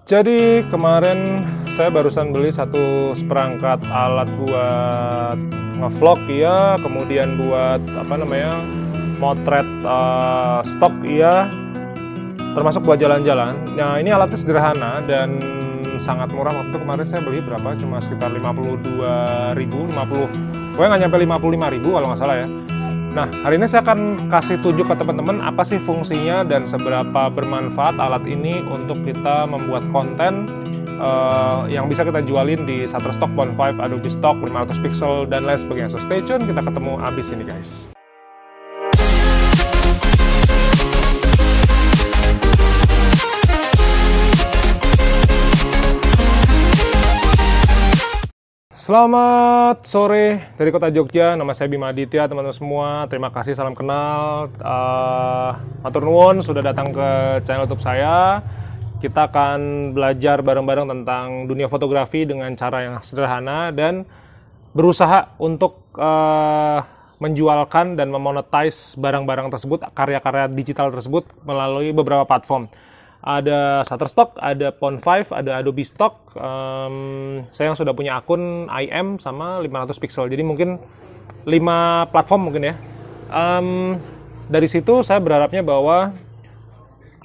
Jadi kemarin saya barusan beli satu seperangkat alat buat ngevlog ya, kemudian buat motret stok iya, termasuk buat jalan-jalan. Nah ini alatnya sederhana dan sangat murah. Waktu kemarin saya beli berapa? Cuma sekitar 52.000, pokoknya nggak nyampe 55.000 kalau nggak salah ya. Nah, hari ini saya akan kasih tunjuk ke teman-teman apa sih fungsinya dan seberapa bermanfaat alat ini untuk kita membuat konten yang bisa kita jualin di Shutterstock, Pond5, Adobe Stock, 500 pixel, dan lain sebagainya. So stay tune, kita ketemu abis ini guys. Selamat sore dari kota Jogja, nama saya Bima Aditya, teman-teman semua. Terima kasih, salam kenal. Matur nuwun sudah datang ke channel YouTube saya. Kita akan belajar bareng-bareng tentang dunia fotografi dengan cara yang sederhana dan berusaha untuk menjualkan dan memonetize barang-barang tersebut, karya-karya digital tersebut melalui beberapa platform. Ada Shutterstock, ada Pond5, ada Adobe Stock. Saya yang sudah punya akun IM sama 500 pixel. Jadi mungkin 5 platform mungkin ya. Dari situ saya berharapnya bahwa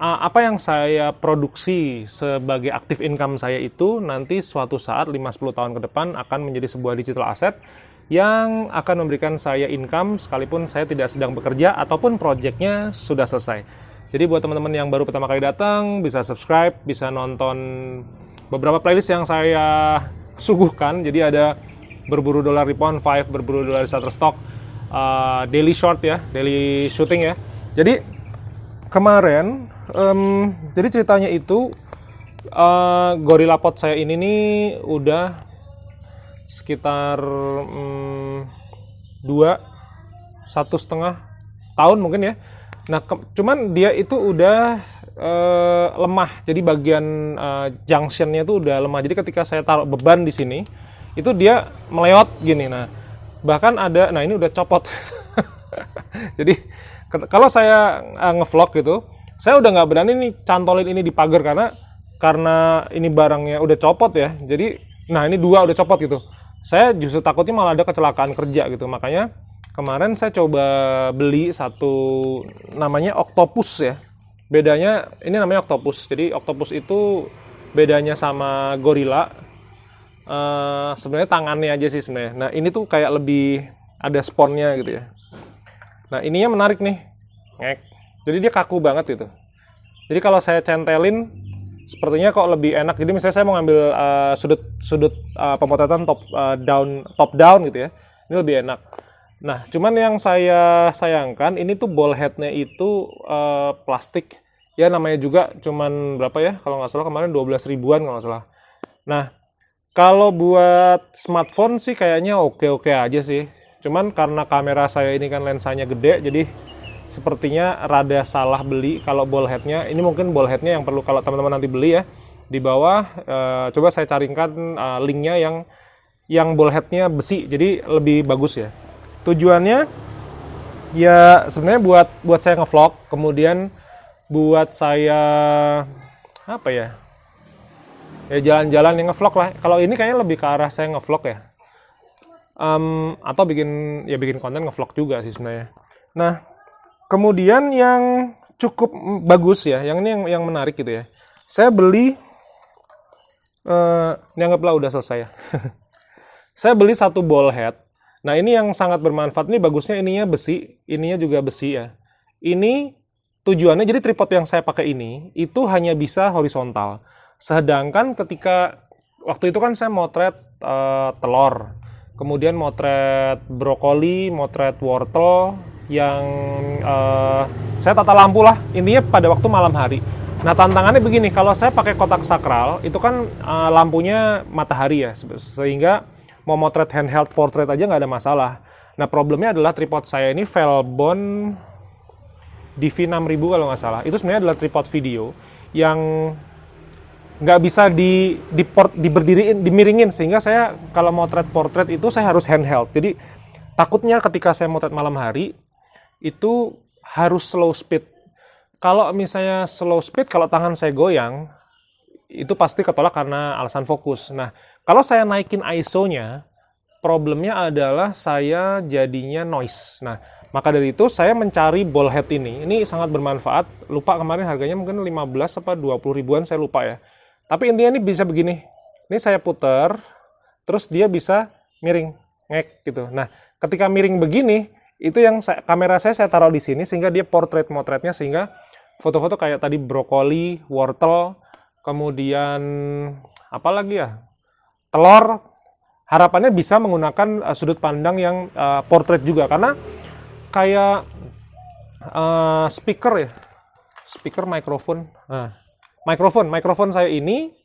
apa yang saya produksi sebagai active income saya itu nanti suatu saat 5-10 tahun ke depan akan menjadi sebuah digital asset yang akan memberikan saya income sekalipun saya tidak sedang bekerja ataupun projectnya sudah selesai. Jadi buat teman-teman yang baru pertama kali datang, bisa subscribe, bisa nonton beberapa playlist yang saya suguhkan. Jadi ada berburu dolar di Pond5, berburu dolar di Shutterstock, daily short ya, daily shooting ya. Jadi kemarin, jadi ceritanya itu GorillaPod saya ini nih udah sekitar 1,5 tahun mungkin ya. Nah, cuman dia itu udah lemah. Jadi bagian junctionnya itu udah lemah. Jadi ketika saya taruh beban di sini, itu dia melewat gini. Nah, bahkan ada, nah ini udah copot. Jadi kalau saya ngevlog gitu, saya udah nggak berani nih cantolin ini di pagar karena ini barangnya udah copot ya. Jadi, nah ini 2 udah copot gitu. Saya justru takutnya malah ada kecelakaan kerja gitu. Makanya kemarin saya coba beli satu namanya Octopus ya. Bedanya ini namanya Octopus. Jadi Octopus itu bedanya sama Gorilla. Sebenarnya tangannya aja sih sebenarnya. Nah ini tuh kayak lebih ada sponnya gitu ya. Nah ininya menarik nih. Ngek. Jadi dia kaku banget gitu. Jadi kalau saya centelin sepertinya kok lebih enak. Jadi misalnya saya mau ngambil sudut pemotretan top down gitu ya. Ini lebih enak. Nah, cuman yang saya sayangkan ini tuh ball head-nya itu plastik. Ya namanya juga cuman berapa ya? Kalau nggak salah kemarin 12 ribuan kalau nggak salah. Nah, kalau buat smartphone sih kayaknya oke-oke aja sih. Cuman karena kamera saya ini kan lensanya gede, jadi sepertinya rada salah beli kalau ball head-nya. Ini mungkin ball head-nya yang perlu kalau teman-teman nanti beli ya. Di bawah, coba saya carikan linknya yang ball head-nya besi, jadi lebih bagus ya. Tujuannya ya sebenarnya buat saya ngevlog, kemudian buat saya apa ya? Ya jalan-jalan yang ngevlog lah. Kalau ini kayaknya lebih ke arah saya ngevlog ya. Atau bikin konten ngevlog juga sih sebenarnya. Nah, kemudian yang cukup bagus ya, yang ini yang menarik gitu ya. Saya beli ini anggaplah udah selesai ya. Saya beli satu ball head. Nah ini yang sangat bermanfaat, ini bagusnya ininya besi, ininya juga besi ya. Ini tujuannya, jadi tripod yang saya pakai ini, itu hanya bisa horizontal. Sedangkan ketika, waktu itu kan saya motret telur, kemudian motret brokoli, motret wortel, yang saya tata lampu lah, intinya pada waktu malam hari. Nah tantangannya begini, kalau saya pakai kotak sakral, itu kan lampunya matahari ya, sehingga mau motret handheld portrait aja nggak ada masalah. Nah problemnya adalah tripod saya ini Velbon DV6000 kalau nggak salah. Itu sebenarnya adalah tripod video yang nggak bisa dimiringin, sehingga saya kalau motret portrait itu saya harus handheld. Jadi takutnya ketika saya motret malam hari itu harus slow speed. Kalau misalnya slow speed, kalau tangan saya goyang, itu pasti ketolak karena alasan fokus. Nah, kalau saya naikin ISO-nya, problemnya adalah saya jadinya noise. Nah, maka dari itu saya mencari ball head ini. Ini sangat bermanfaat. Lupa kemarin harganya mungkin 15 apa 20 ribuan, saya lupa ya. Tapi intinya ini bisa begini. Ini saya putar, terus dia bisa miring, ngek gitu. Nah, ketika miring begini, itu yang kamera saya taruh di sini sehingga dia motretnya sehingga foto-foto kayak tadi brokoli, wortel, kemudian apa lagi ya? Telur. Harapannya bisa menggunakan sudut pandang yang portrait juga, karena kayak speaker ya, speaker mikrofon. Nah, mikrofon saya ini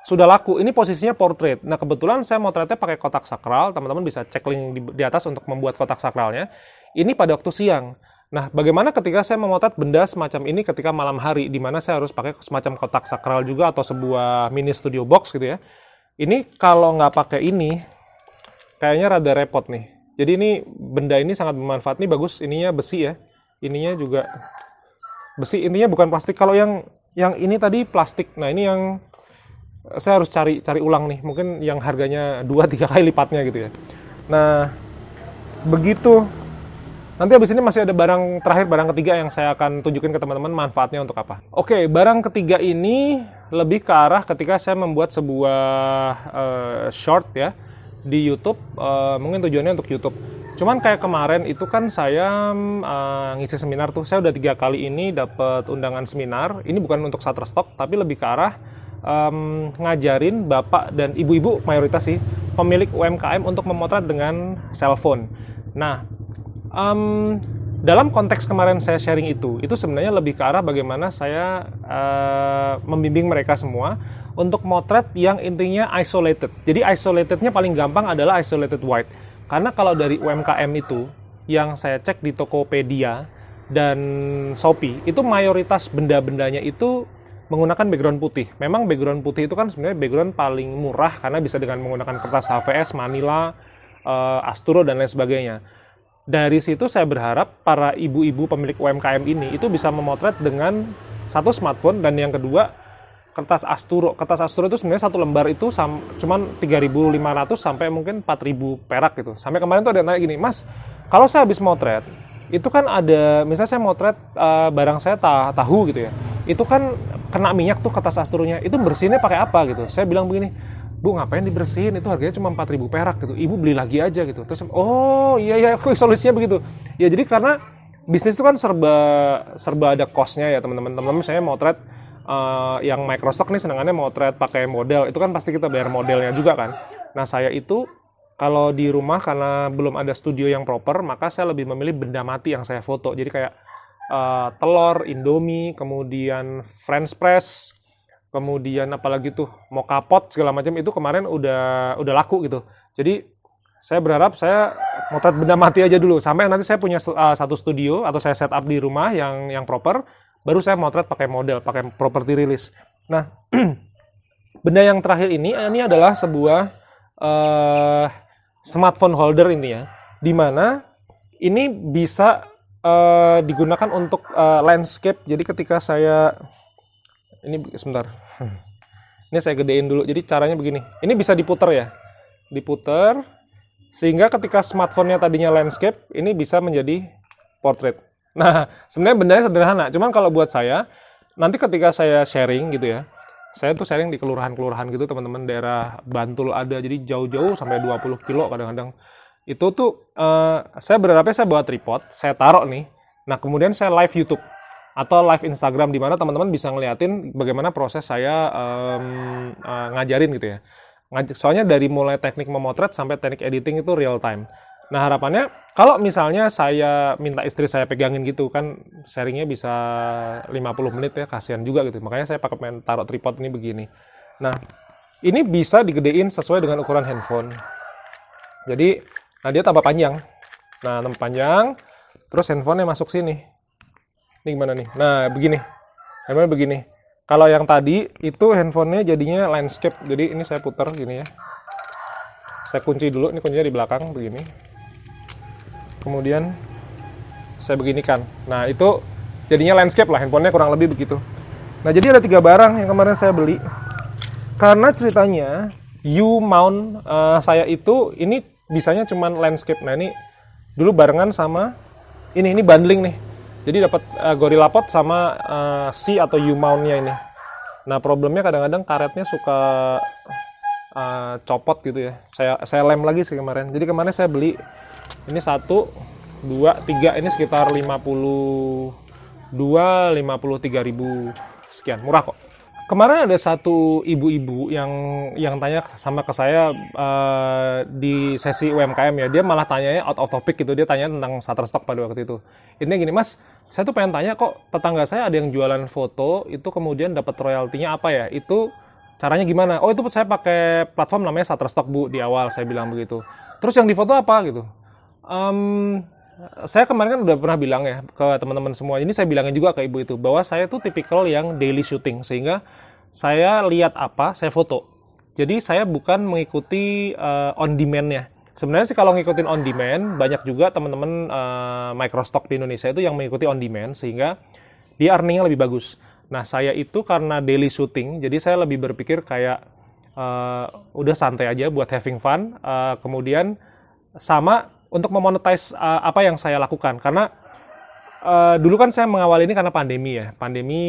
sudah laku. Ini posisinya portrait. Nah, kebetulan saya motretnya pakai kotak sakral. Teman-teman bisa cek link di atas untuk membuat kotak sakralnya. Ini pada waktu siang. Nah, bagaimana ketika saya memotret benda semacam ini ketika malam hari, di mana saya harus pakai semacam kotak sakral juga atau sebuah mini studio box gitu ya. Ini kalau nggak pakai ini, kayaknya rada repot nih. Jadi ini benda ini sangat bermanfaat. Ini bagus, ininya besi ya. Ininya juga besi, intinya bukan plastik. Kalau yang ini tadi plastik. Nah, ini yang saya harus cari ulang nih. Mungkin yang harganya 2-3 kali lipatnya gitu ya. Nah, begitu. Nanti habis ini masih ada barang terakhir, barang ketiga yang saya akan tunjukin ke teman-teman manfaatnya untuk apa. Oke, barang ketiga ini lebih ke arah ketika saya membuat sebuah short ya di YouTube, mungkin tujuannya untuk YouTube. Cuman kayak kemarin itu kan saya ngisi seminar tuh, saya udah 3 kali ini dapat undangan seminar. Ini bukan untuk Shutterstock, tapi lebih ke arah ngajarin bapak dan ibu-ibu mayoritas sih, pemilik UMKM untuk memotret dengan cellphone. Nah, dalam konteks kemarin saya sharing itu sebenarnya lebih ke arah bagaimana saya membimbing mereka semua untuk motret yang intinya isolated. Jadi isolatednya paling gampang adalah isolated white. Karena kalau dari UMKM itu, yang saya cek di Tokopedia dan Shopee, itu mayoritas benda-bendanya itu menggunakan background putih. Memang background putih itu kan sebenarnya background paling murah karena bisa dengan menggunakan kertas HVS, Manila, Asturo, dan lain sebagainya. Dari situ saya berharap para ibu-ibu pemilik UMKM ini itu bisa memotret dengan satu smartphone, dan yang kedua kertas Asturo. Kertas Asturo itu sebenarnya satu lembar itu cuman 3.500 sampai mungkin 4.000 perak gitu. Sampai kemarin tuh ada yang nanya gini, Mas, kalau saya habis motret, itu kan ada, misalnya saya motret barang saya tahu gitu ya, itu kan kena minyak tuh kertas Asturonya, itu bersihinnya pakai apa gitu. Saya bilang begini, Bu, ngapain dibersihin? Itu harganya cuma 4.000 perak gitu. Ibu beli lagi aja gitu. Terus, oh iya, solusinya begitu. Ya jadi karena bisnis itu kan serba ada cost-nya ya teman-teman. Teman-teman saya motret yang microstock nih senangannya motret pakai model. Itu kan pasti kita bayar modelnya juga kan. Nah, saya itu kalau di rumah karena belum ada studio yang proper, maka saya lebih memilih benda mati yang saya foto. Jadi kayak telur, Indomie, kemudian French press, kemudian apalagi tuh mau kapot segala macam, itu kemarin udah laku gitu. Jadi saya berharap saya motret benda mati aja dulu sampai nanti saya punya satu studio atau saya setup di rumah yang proper, baru saya motret pakai model, pakai property release. Nah, benda yang terakhir ini adalah sebuah smartphone holder intinya, di mana ini bisa digunakan untuk landscape. Jadi ketika saya ini sebentar. Ini saya gedein dulu. Jadi caranya begini. Ini bisa diputer ya. Diputer sehingga ketika smartphone-nya tadinya landscape, ini bisa menjadi portrait. Nah, sebenarnya bendanya sederhana. Cuman kalau buat saya, nanti ketika saya sharing gitu ya. Saya tuh sharing di kelurahan-kelurahan gitu, teman-teman daerah Bantul ada. Jadi jauh-jauh sampai 20 kilo kadang-kadang. Itu tuh saya berharapnya saya bawa tripod, saya taruh nih. Nah, kemudian saya live YouTube atau live Instagram, di mana teman-teman bisa ngeliatin bagaimana proses saya ngajarin gitu ya. Soalnya dari mulai teknik memotret sampai teknik editing itu real time. Nah, harapannya kalau misalnya saya minta istri saya pegangin gitu kan, sharingnya bisa 50 menit ya, kasihan juga gitu. Makanya saya pakai taruh tripod ini begini. Nah, ini bisa digedein sesuai dengan ukuran handphone. Jadi, nah dia tambah panjang. Nah, tambah panjang, terus handphonenya masuk sini. Ini gimana nih? Nah, begini. Handphone begini. Kalau yang tadi itu handphonenya jadinya landscape. Jadi ini saya putar gini ya. Saya kunci dulu. Ini kuncinya di belakang begini. Kemudian saya beginikan. Nah, itu jadinya landscape lah. Handphonenya kurang lebih begitu. Nah, jadi ada 3 barang yang kemarin saya beli. Karena ceritanya U-mount saya itu ini bisanya cuman landscape. Nah ini dulu barengan sama ini bundling nih. Jadi dapat GorillaPod sama C atau U-mount-nya ini. Nah problemnya kadang-kadang karetnya suka copot gitu ya. Saya lem lagi sih kemarin. Jadi kemarin saya beli ini 1, 2, 3 ini sekitar 53 ribu sekian, murah kok. Kemarin ada satu ibu-ibu yang tanya sama ke saya di sesi UMKM ya. Dia malah tanyanya out of topic gitu. Dia tanya tentang Shutterstock pada waktu itu. Intinya gini, Mas, saya tuh pengen tanya kok tetangga saya ada yang jualan foto itu kemudian dapat royaltinya apa ya? Itu caranya gimana? Oh itu saya pakai platform namanya Shutterstock Bu di awal, saya bilang begitu. Terus yang difoto apa gitu? Saya kemarin kan udah pernah bilang ya ke teman-teman semua, ini saya bilangin juga ke ibu itu, bahwa saya tuh tipikal yang daily shooting, sehingga saya lihat apa, saya foto. Jadi saya bukan mengikuti on demand-nya. Sebenarnya sih kalau ngikutin on demand, banyak juga teman-teman microstock di Indonesia itu yang mengikuti on demand, sehingga dia earning-nya lebih bagus. Nah saya itu karena daily shooting, jadi saya lebih berpikir kayak udah santai aja buat having fun, kemudian sama untuk memonetize apa yang saya lakukan. Karena dulu kan saya mengawali ini karena pandemi ya. Pandemi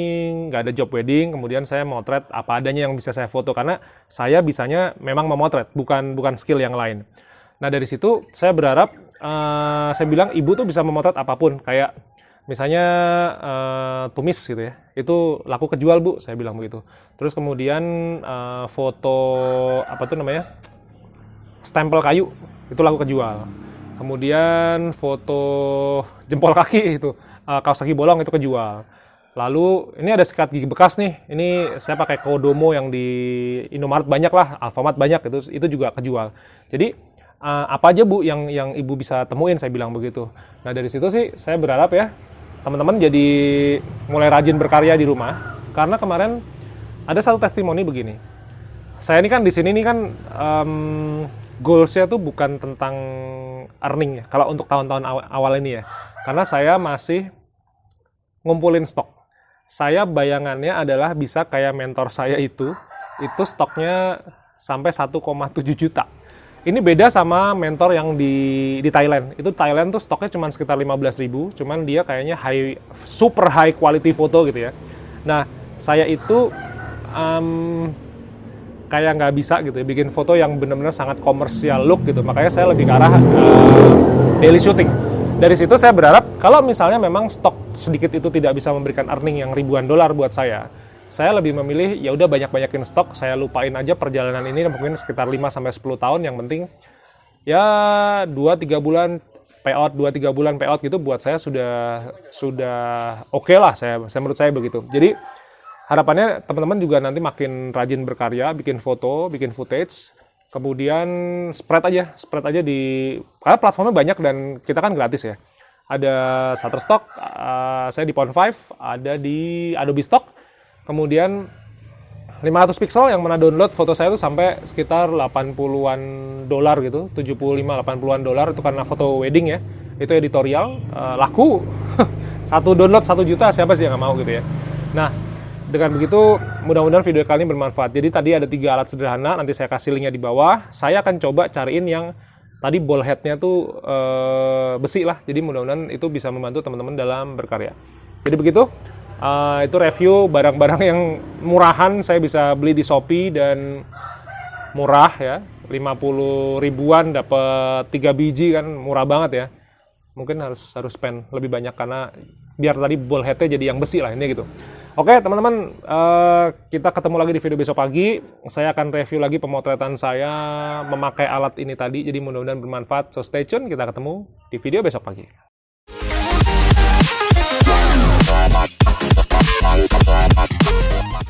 nggak ada job wedding, kemudian saya motret apa adanya yang bisa saya foto. Karena saya bisanya memang memotret, bukan skill yang lain. Nah dari situ saya berharap, saya bilang ibu tuh bisa memotret apapun. Kayak misalnya tumis gitu ya. Itu laku kejual Bu, saya bilang begitu. Terus kemudian foto, apa tuh namanya, stempel kayu, itu laku kejual. Kemudian foto jempol kaki itu, kaos kaki bolong itu kejual. Lalu ini ada sikat gigi bekas nih, ini saya pakai Kodomo yang di Indomaret banyak lah, Alfamart banyak, itu juga kejual. Jadi apa aja Bu yang ibu bisa temuin, saya bilang begitu. Nah dari situ sih saya berharap ya teman-teman jadi mulai rajin berkarya di rumah. Karena kemarin ada satu testimoni begini. Saya ini kan di sini nih kan goals-nya tuh bukan tentang earning ya, kalau untuk tahun-tahun awal ini ya. Karena saya masih ngumpulin stok. Saya bayangannya adalah bisa kayak mentor saya itu stoknya sampai 1,7 juta. Ini beda sama mentor yang di Thailand. Itu Thailand tuh stoknya cuma sekitar 15.000, cuman dia kayaknya super high quality foto gitu ya. Nah, saya itu kayak nggak bisa gitu ya, bikin foto yang benar-benar sangat komersial look gitu. Makanya saya lebih ke arah daily shooting. Dari situ saya berharap kalau misalnya memang stok sedikit itu tidak bisa memberikan earning yang ribuan dolar buat saya lebih memilih ya udah banyak-banyakin stok, saya lupain aja perjalanan ini mungkin sekitar 5-10 tahun, yang penting ya 2-3 bulan payout, 2-3 bulan payout gitu buat saya sudah oke lah, saya menurut saya begitu. Jadi harapannya teman-teman juga nanti makin rajin berkarya, bikin foto, bikin footage, kemudian spread aja karena platformnya banyak dan kita kan gratis ya. Ada Shutterstock, saya di Pond5, ada di Adobe Stock, kemudian 500 pixel yang mana download foto saya itu sampai sekitar 80-an dolar gitu, 75-80-an dolar itu karena foto wedding ya. Itu editorial, laku. Satu download 1 juta, siapa sih yang nggak mau gitu ya. Nah, dengan begitu, mudah-mudahan video kali ini bermanfaat. Jadi tadi ada 3 alat sederhana, nanti saya kasih linknya di bawah. Saya akan coba cariin yang tadi ball head-nya tuh besi lah. Jadi mudah-mudahan itu bisa membantu teman-teman dalam berkarya. Jadi begitu, itu review barang-barang yang murahan saya bisa beli di Shopee dan murah ya. 50 ribuan dapat 3 biji kan, murah banget ya. Mungkin harus spend lebih banyak karena biar tadi ball head-nya jadi yang besi lah, ini gitu. Oke teman-teman, kita ketemu lagi di video besok pagi. Saya akan review lagi pemotretan saya memakai alat ini tadi. Jadi mudah-mudahan bermanfaat. So stay tune, kita ketemu di video besok pagi.